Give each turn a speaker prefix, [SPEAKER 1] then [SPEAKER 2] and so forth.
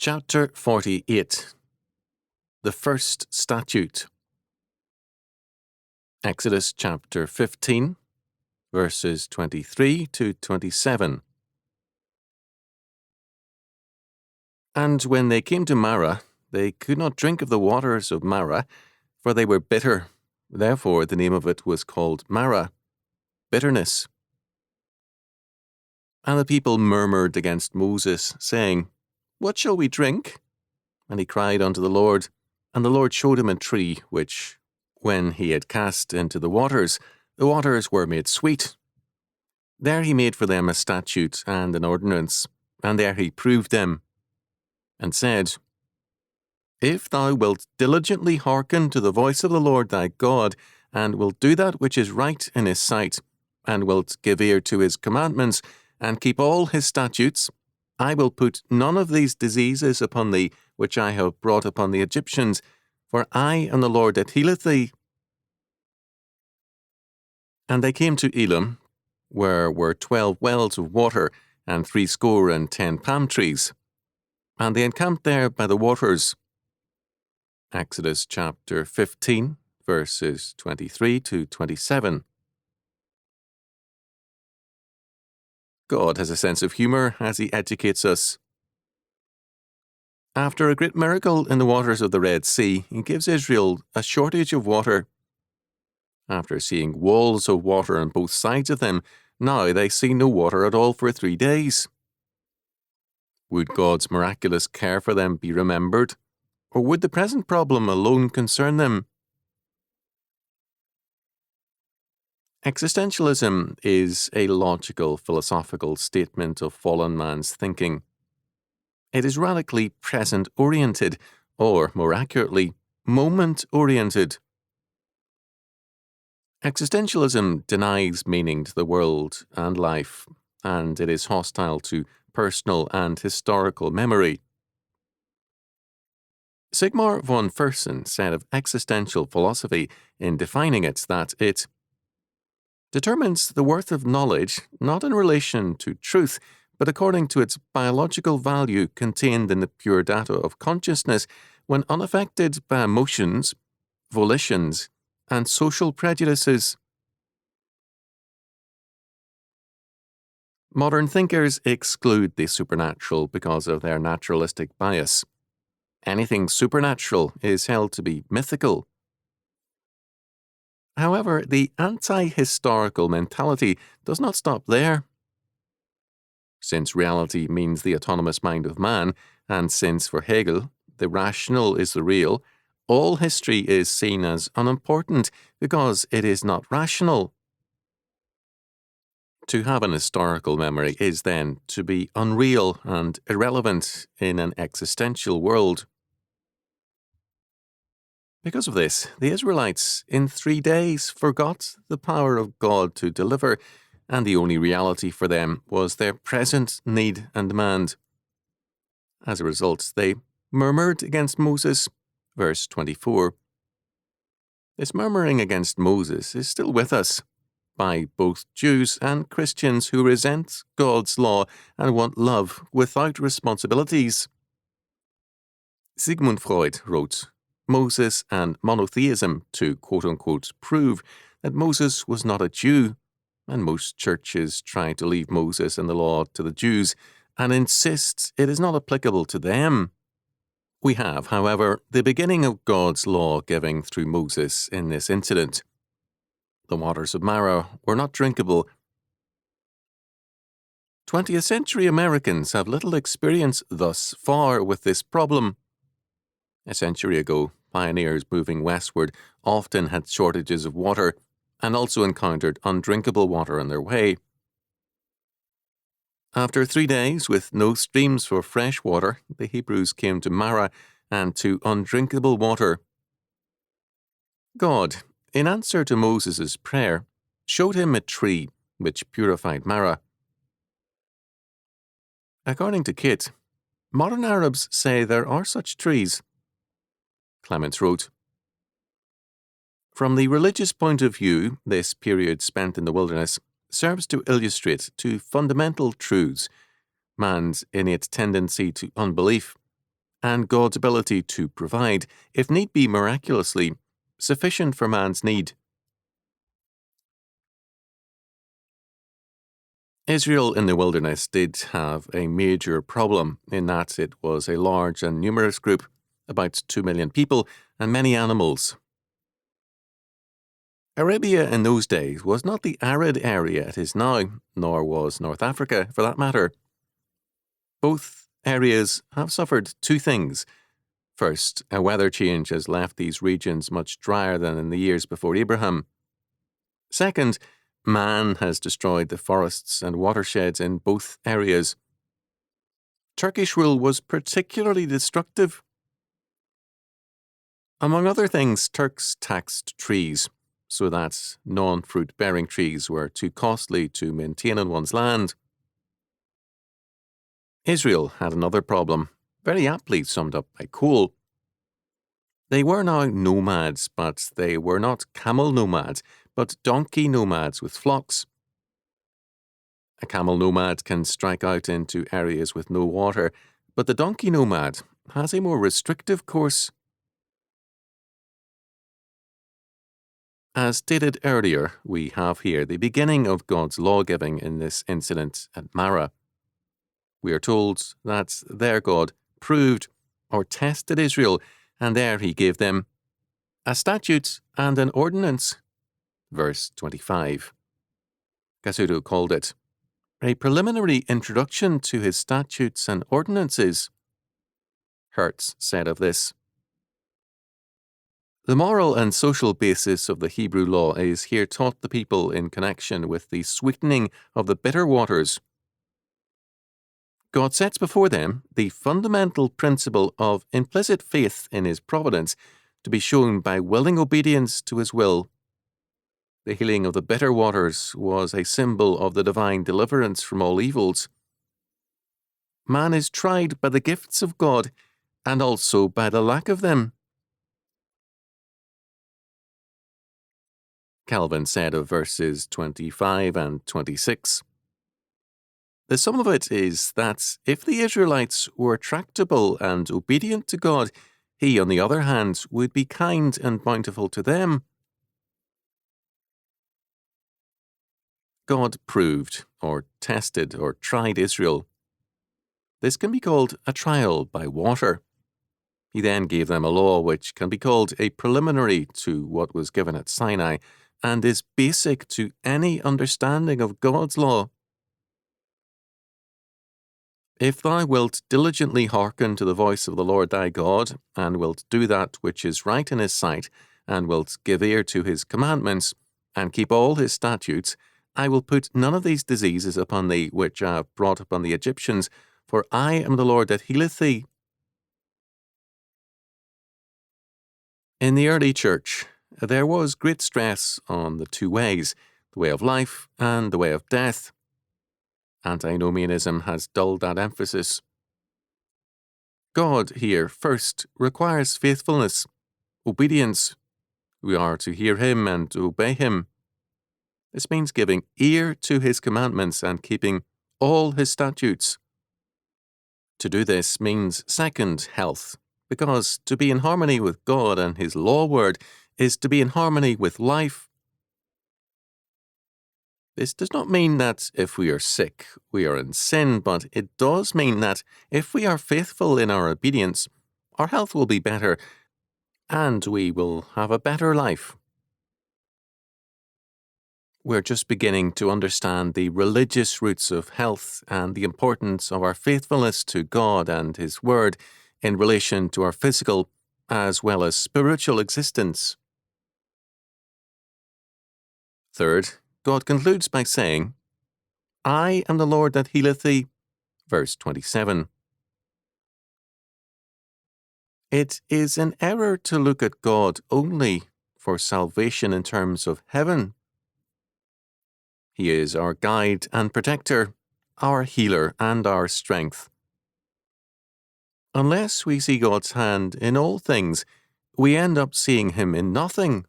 [SPEAKER 1] Chapter 48. The First Statute. Exodus chapter 15, verses 23 to 27. And when they came to Marah, they could not drink of the waters of Marah, for they were bitter. Therefore the name of it was called Marah, bitterness. And the people murmured against Moses, saying, What shall we drink? And he cried unto the Lord, and the Lord showed him a tree, which, when he had cast into the waters were made sweet. There he made for them a statute and an ordinance, and there he proved them, and said, If thou wilt diligently hearken to the voice of the Lord thy God, and wilt do that which is right in his sight, and wilt give ear to his commandments, and keep all his statutes, I will put none of these diseases upon thee, which I have brought upon the Egyptians, for I am the Lord that healeth thee. And they came to Elim, where were 12 wells of water, and 70 palm trees. And they encamped there by the waters. Exodus chapter 15, verses 23 to 27. God has a sense of humour as he educates us. After a great miracle in the waters of the Red Sea, he gives Israel a shortage of water. After seeing walls of water on both sides of them, now they see no water at all for 3 days. Would God's miraculous care for them be remembered, or would the present problem alone concern them? Existentialism is a logical, philosophical statement of fallen man's thinking. It is radically present-oriented, or, more accurately, moment-oriented. Existentialism denies meaning to the world and life, and it is hostile to personal and historical memory. Sigmar von Fersen said of existential philosophy in defining it that it determines the worth of knowledge not in relation to truth, but according to its biological value contained in the pure data of consciousness when unaffected by emotions, volitions, and social prejudices. Modern thinkers exclude the supernatural because of their naturalistic bias. Anything supernatural is held to be mythical. However, the anti-historical mentality does not stop there. Since reality means the autonomous mind of man, and since for Hegel the rational is the real, all history is seen as unimportant because it is not rational. To have an historical memory is then to be unreal and irrelevant in an existential world. Because of this, the Israelites in 3 days forgot the power of God to deliver, and the only reality for them was their present need and demand. As a result, they murmured against Moses. Verse 24. This murmuring against Moses is still with us, by both Jews and Christians who resent God's law and want love without responsibilities. Sigmund Freud wrote, Moses and monotheism to quote-unquote prove that Moses was not a Jew, and most churches try to leave Moses and the law to the Jews and insist it is not applicable to them. We have, however, the beginning of God's law-giving through Moses in this incident. The waters of Marah were not drinkable. 20th century Americans have little experience thus far with this problem. A century ago, pioneers moving westward often had shortages of water and also encountered undrinkable water on their way. After 3 days with no streams for fresh water, the Hebrews came to Marah and to undrinkable water. God, in answer to Moses' prayer, showed him a tree which purified Marah. According to Kit, modern Arabs say there are such trees. Clements wrote, From the religious point of view, this period spent in the wilderness serves to illustrate two fundamental truths: man's innate tendency to unbelief and God's ability to provide, if need be miraculously, sufficient for man's need. Israel in the wilderness did have a major problem in that it was a large and numerous group, about 2 million people, and many animals. Arabia in those days was not the arid area it is now, nor was North Africa, for that matter. Both areas have suffered two things. First, a weather change has left these regions much drier than in the years before Abraham. Second, man has destroyed the forests and watersheds in both areas. Turkish rule was particularly destructive. Among other things, Turks taxed trees, so that non-fruit-bearing trees were too costly to maintain on one's land. Israel had another problem, very aptly summed up by coal. They were now nomads, but they were not camel nomads, but donkey nomads with flocks. A camel nomad can strike out into areas with no water, but the donkey nomad has a more restrictive course. As stated earlier, we have here the beginning of God's law-giving in this incident at Marah. We are told that their God proved or tested Israel, and there he gave them a statute and an ordinance. Verse 25. Chalcedon called it a preliminary introduction to his statutes and ordinances. Hertz said of this, the moral and social basis of the Hebrew law is here taught the people in connection with the sweetening of the bitter waters. God sets before them the fundamental principle of implicit faith in his providence to be shown by willing obedience to his will. The healing of the bitter waters was a symbol of the divine deliverance from all evils. Man is tried by the gifts of God and also by the lack of them. Calvin said of verses 25 and 26, the sum of it is that if the Israelites were tractable and obedient to God, he, on the other hand, would be kind and bountiful to them. God proved, or tested, or tried Israel. This can be called a trial by water. He then gave them a law which can be called a preliminary to what was given at Sinai, and is basic to any understanding of God's law. If thou wilt diligently hearken to the voice of the Lord thy God, and wilt do that which is right in his sight, and wilt give ear to his commandments, and keep all his statutes, I will put none of these diseases upon thee which I have brought upon the Egyptians, for I am the Lord that healeth thee. In the early church, there was great stress on the two ways, the way of life and the way of death. Antinomianism has dulled that emphasis. God here first requires faithfulness, obedience. We are to hear him and obey him. This means giving ear to his commandments and keeping all his statutes. To do this means, second, health, because to be in harmony with God and his law word is to be in harmony with life. This does not mean that if we are sick, we are in sin, but it does mean that if we are faithful in our obedience, our health will be better and we will have a better life. We're just beginning to understand the religious roots of health and the importance of our faithfulness to God and his word in relation to our physical as well as spiritual existence. Third, God concludes by saying, I am the Lord that healeth thee. Verse 27. It is an error to look at God only for salvation in terms of heaven. He is our guide and protector, our healer and our strength. Unless we see God's hand in all things, we end up seeing him in nothing.